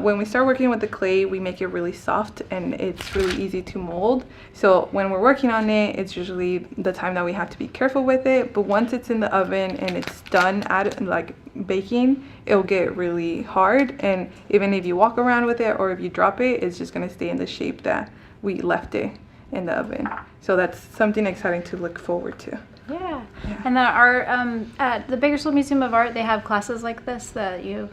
when we start working with the clay, we make it really soft and it's really easy to mold. So when we're working on it, it's usually the time that we have to be careful with it. But once it's in the oven and it's done like baking, it'll get really hard. And even if you walk around with it or if you drop it, it's just gonna stay in the shape that we left it in the oven. So that's something exciting to look forward to. Yeah. And at the Bakersfield Museum of Art, they have classes like this that you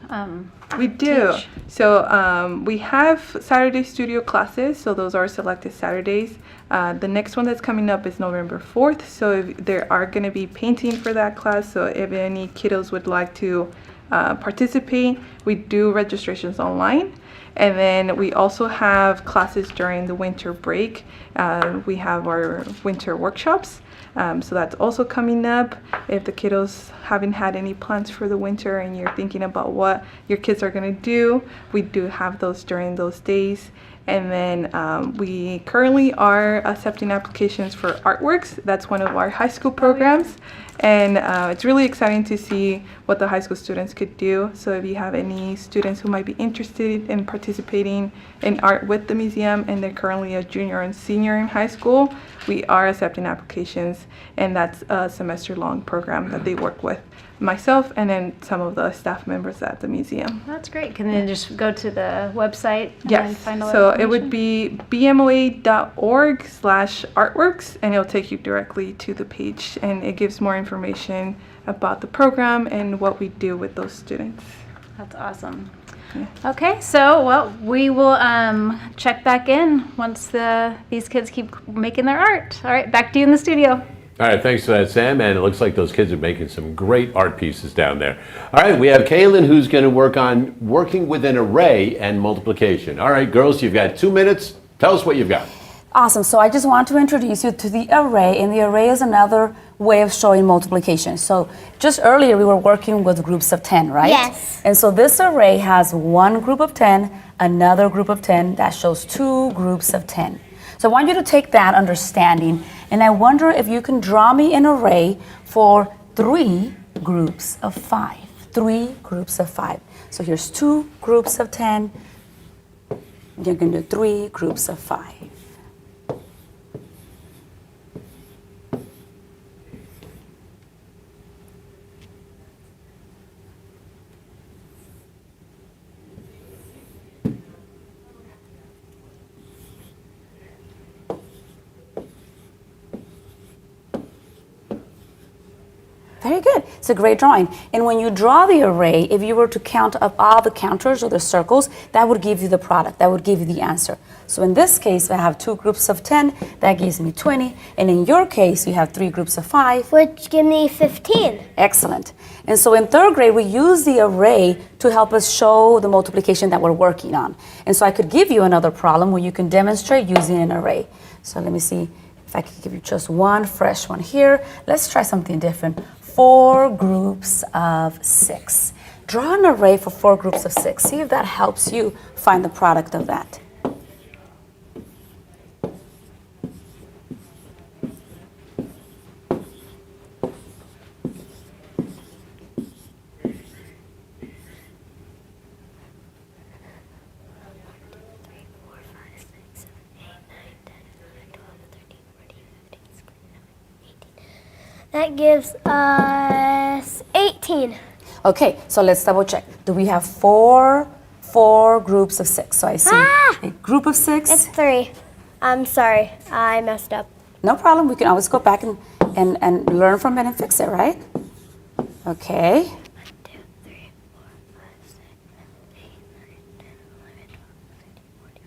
we do. teach. So we have Saturday studio classes, so those are selected Saturdays. The next one that's coming up is November 4th, so if there are going to be painting for that class, so if any kiddos would like to participate, we do registrations online. And then we also have classes during the winter break. We have our winter workshops. So that's also coming up. If the kiddos haven't had any plans for the winter and you're thinking about what your kids are going to do, we do have those during those days. And then we currently are accepting applications for artworks. That's one of our high school programs. And it's really exciting to see what the high school students could do. So if you have any students who might be interested in participating in art with the museum and they're currently a junior and senior in high school, we are accepting applications, and that's a semester-long program that they work with myself and then some of the staff members at the museum. That's great. Can they just go to the website and find all so that it would be bmoa.org/artworks, and it'll take you directly to the page, and it gives more information about the program and what we do with those students. That's awesome. Okay, so we will check back in once these kids keep making their art. All right, back to you in the studio. All right, thanks for that, Sam. And it looks like those kids are making some great art pieces down there. All right, we have Kaylin, who's going to working with an array and multiplication. All right, girls, you've got 2 minutes. Tell us what you've got. Awesome. So I just want to introduce you to the array, and the array is another way of showing multiplication. So just earlier we were working with groups of 10, right? Yes. And so this array has one group of 10, another group of 10 that shows 2 groups of 10. So I want you to take that understanding, and I wonder if you can draw me an array for 3 groups of 5. 3 groups of 5. So here's 2 groups of 10. You're going to do 3 groups of 5. Very good. It's a great drawing. And when you draw the array, if you were to count up all the counters or the circles, that would give you the product. That would give you the answer. So in this case, I have 2 groups of 10. That gives me 20. And in your case, you have 3 groups of 5. Which give me 15. Excellent. And so in 3rd grade, we use the array to help us show the multiplication that we're working on. And so I could give you another problem where you can demonstrate using an array. So let me see if I could give you just one fresh one here. Let's try something different. 4 groups of 6. Draw an array for 4 groups of 6. See if that helps you find the product of that. That gives us 18. Okay, so let's double check. Do we have 4 4 groups of 6. So I see a group of 6. It's 3. I'm sorry, I messed up. No problem. We can always go back and learn from it and fix it, right? Okay. 1, 2, 3, 4, 5, 6, 7, 8, 9, 10, 11, 12, 13, 14,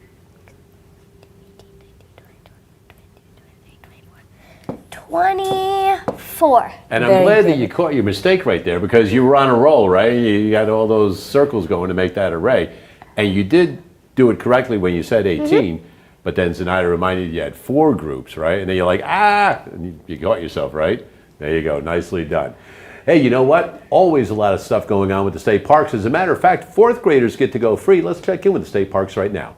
15, 16, 17, 18, 19, 20, 24. And I'm glad that you caught your mistake right there because you were on a roll, right? You had all those circles going to make that array. And you did do it correctly when you said 18, but then Zenaida reminded you had 4 groups, right? And then you're like, and you caught yourself, right? There you go, nicely done. Hey, you know what? Always a lot of stuff going on with the state parks. As a matter of fact, 4th graders get to go free. Let's check in with the state parks right now.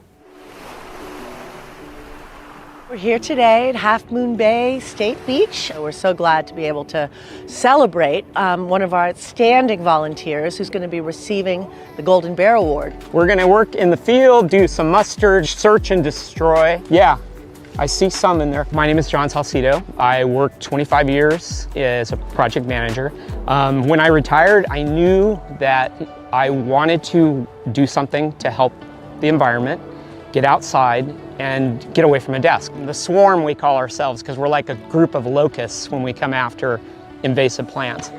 We're here today at Half Moon Bay State Beach. We're so glad to be able to celebrate one of our outstanding volunteers who's going to be receiving the Golden Bear Award. We're going to work in the field, do some mustard, search and destroy. Yeah, I see some in there. My name is John Salcido. I worked 25 years as a project manager. When I retired, I knew that I wanted to do something to help the environment, get outside, and get away from a desk. The swarm, we call ourselves, because we're like a group of locusts when we come after invasive plants.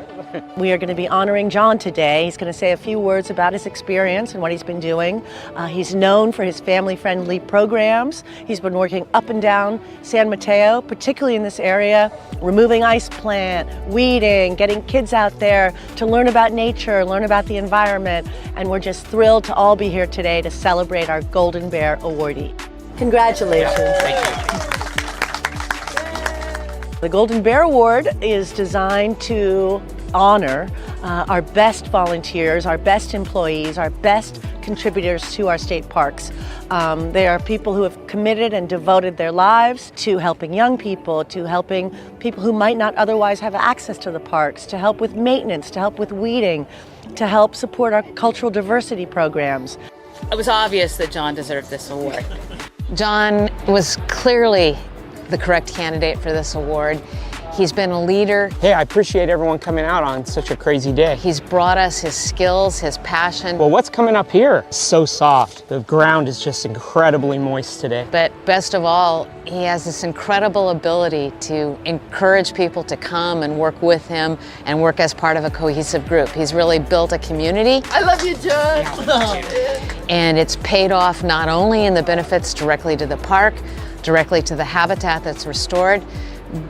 We are going to be honoring John today. He's going to say a few words about his experience and what he's been doing. He's known for his family-friendly programs. He's been working up and down San Mateo, particularly in this area, removing ice plant, weeding, getting kids out there to learn about nature, learn about the environment. And we're just thrilled to all be here today to celebrate our Golden Bear awardee. Congratulations. Thank you. The Golden Bear Award is designed to honor our best volunteers, our best employees, our best contributors to our state parks. They are people who have committed and devoted their lives to helping young people, to helping people who might not otherwise have access to the parks, to help with maintenance, to help with weeding, to help support our cultural diversity programs. It was obvious that John deserved this award. John was clearly the correct candidate for this award. He's been a leader. Hey, I appreciate everyone coming out on such a crazy day. He's brought us his skills, his passion. Well, what's coming up here? So soft. The ground is just incredibly moist today. But best of all, he has this incredible ability to encourage people to come and work with him and work as part of a cohesive group. He's really built a community. I love you, John. And it's paid off not only in the benefits directly to the park, directly to the habitat that's restored,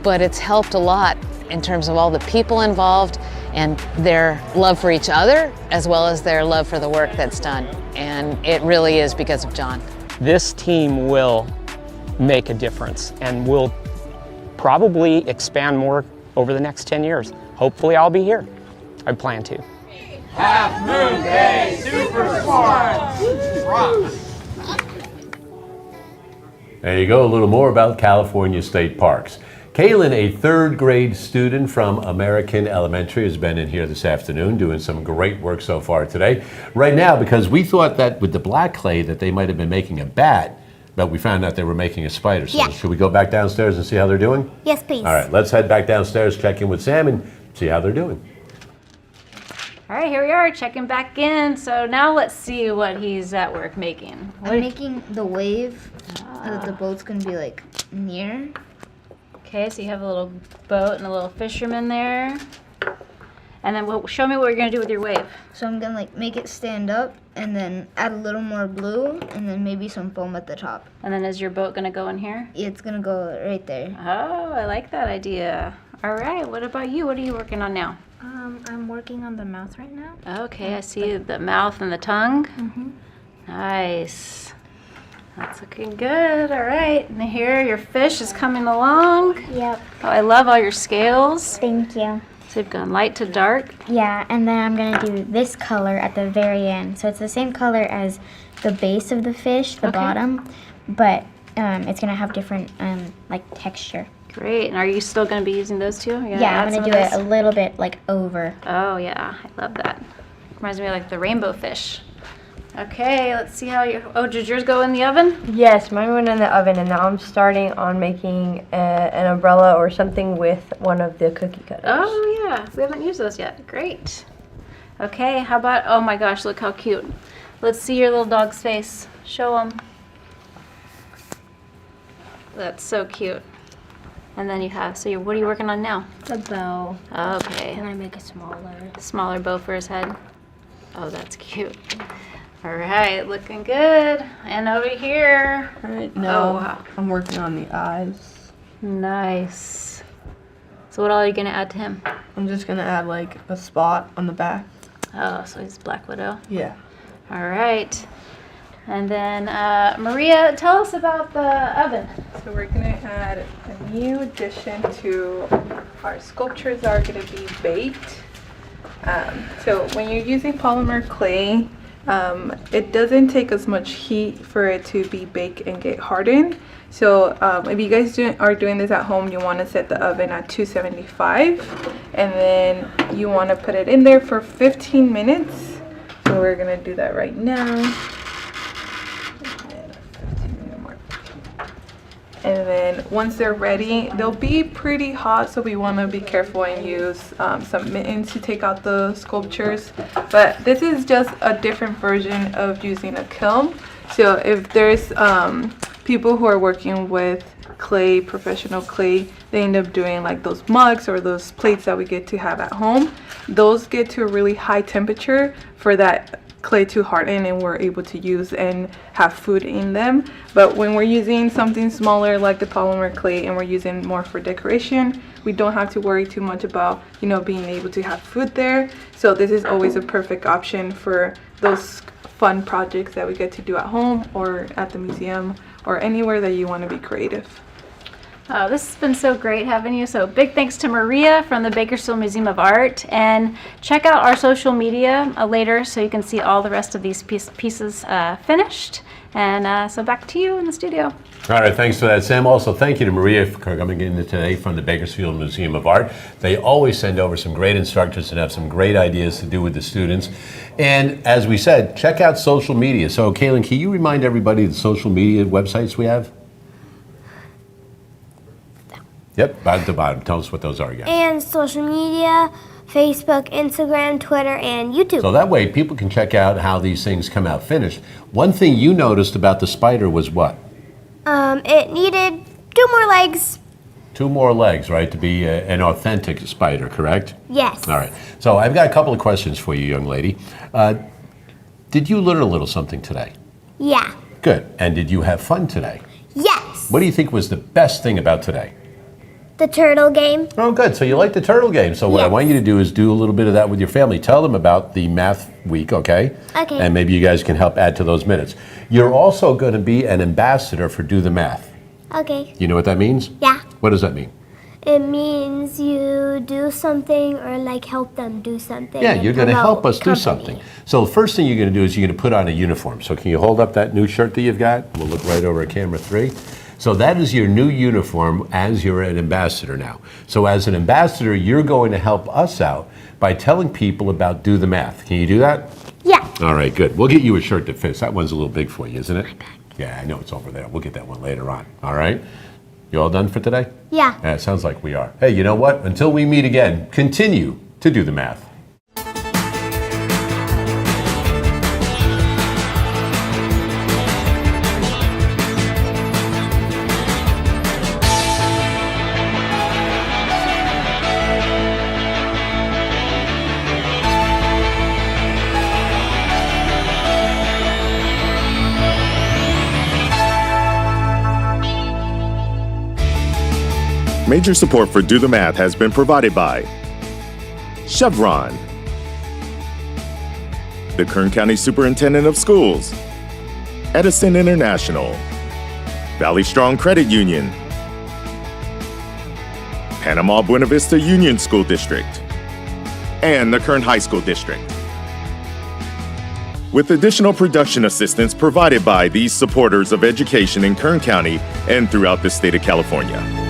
but it's helped a lot in terms of all the people involved and their love for each other, as well as their love for the work that's done. And it really is because of John. This team will make a difference and will probably expand more over the next 10 years. Hopefully I'll be here. I plan to. Half Moon Bay Super Swarms! Rocks! There you go, a little more about California State Parks. Kaylin, a 3rd grade student from American Elementary, has been in here this afternoon doing some great work so far today. Right now, because we thought that with the black clay that they might have been making a bat, but we found out they were making a spider. So Yeah. should we go back downstairs and see how they're doing? Yes, please. All right, let's head back downstairs, check in with Sam, and see how they're doing. All right, here we are checking back in. So now let's see what he's at work making. I'm making the wave that the boat's gonna be like near. Okay, so you have a little boat and a little fisherman there. And then show me what you're gonna do with your wave. So I'm gonna like make it stand up and then add a little more blue and then maybe some foam at the top. And then is your boat gonna go in here? It's gonna go right there. Oh, I like that idea. All right, what about you? What are you working on now? I'm working on the mouth right now. Okay, I see the mouth and the tongue. Mm-hmm. Nice. That's looking good. All right, and here your fish is coming along. Yep. Oh, I love all your scales. Thank you. So you've gone light to dark. Yeah, and then I'm gonna do this color at the very end. So it's the same color as the base of the fish, the bottom, but it's gonna have different like texture. Great. And are you still going to be using those two? Yeah, I'm gonna do it a little bit like over. Oh yeah, I love that. Reminds me of like the rainbow fish. Okay, let's see how you. Oh, did yours go in the oven? Yes, mine went in the oven, and now I'm starting on making an umbrella or something with one of the cookie cutters. Oh yeah, we haven't used those yet. Great. Okay, how about? Oh my gosh, look how cute. Let's see your little dog's face. Show him. That's so cute. And then you have, so what are you working on now? The bow. Okay. Can I make it smaller? Smaller bow for his head. Oh, that's cute. All right, looking good. And over here. Right now, Oh, wow. I'm working on the eyes. Nice. So what all are you gonna add to him? I'm just gonna add like a spot on the back. Oh, so he's Black Widow. Yeah. All right. And then Maria, tell us about the oven. So we're gonna add a new addition to our sculptures that are gonna be baked. So when you're using polymer clay, it doesn't take as much heat for it to be baked and get hardened. So if you guys are doing this at home, you want to set the oven at 275, and then you want to put it in there for 15 minutes. So we're gonna do that right now. And then once they're ready, they'll be pretty hot, so we want to be careful and use some mittens to take out the sculptures. But this is just a different version of using a kiln. So if there's people who are working with clay, professional clay, they end up doing like those mugs or those plates that we get to have at home. Those get to a really high temperature for that clay to harden, and we're able to use and have food in them. But when we're using something smaller like the polymer clay and we're using more for decoration, we don't have to worry too much about, you know, being able to have food there. So this is always a perfect option for those fun projects that we get to do at home or at the museum or anywhere that you want to be creative. This has been so great having you. So big thanks to Maria from the Bakersfield Museum of Art. And check out our social media later so you can see all the rest of these pieces finished. And so back to you in the studio. All right, thanks for that, Sam. Also, thank you to Maria for coming in today from the Bakersfield Museum of Art. They always send over some great instructors and have some great ideas to do with the students. And as we said, check out social media. So, Kaylin, can you remind everybody the social media websites we have? Yep, at the bottom. Tell us what those are again. And social media, Facebook, Instagram, Twitter, and YouTube. So that way people can check out how these things come out finished. One thing you noticed about the spider was what? It needed 2 more legs. 2 more legs, right, to be an authentic spider, correct? Yes. All right. So I've got a couple of questions for you, young lady. Did you learn a little something today? Yeah. Good. And did you have fun today? Yes. What do you think was the best thing about today? The turtle game. Oh, good. So you like the turtle game. So what I want you to do is do a little bit of that with your family. Tell them about the math week, okay? Okay. And maybe you guys can help add to those minutes. You're also going to be an ambassador for Do the Math. Okay. You know what that means? Yeah. What does that mean? It means you do something or like help them do something. Yeah, you're going to help us do company. something. So the first thing you're going to do is you're going to put on a uniform. So can you hold up that new shirt that you've got? We'll look right over at camera 3. So that is your new uniform as you're an ambassador now. So as an ambassador, you're going to help us out by telling people about Do the Math. Can you do that? Yeah. All right, good. We'll get you a shirt that fits. That one's a little big for you, isn't it? Yeah, I know it's over there. We'll get that one later on. All right? You all done for today? Yeah. Yeah, it sounds like we are. Hey, you know what? Until we meet again, continue to do the math. Major support for Do the Math has been provided by Chevron, the Kern County Superintendent of Schools, Edison International, Valley Strong Credit Union, Panama Buena Vista Union School District, and the Kern High School District. With additional production assistance provided by these supporters of education in Kern County and throughout the state of California.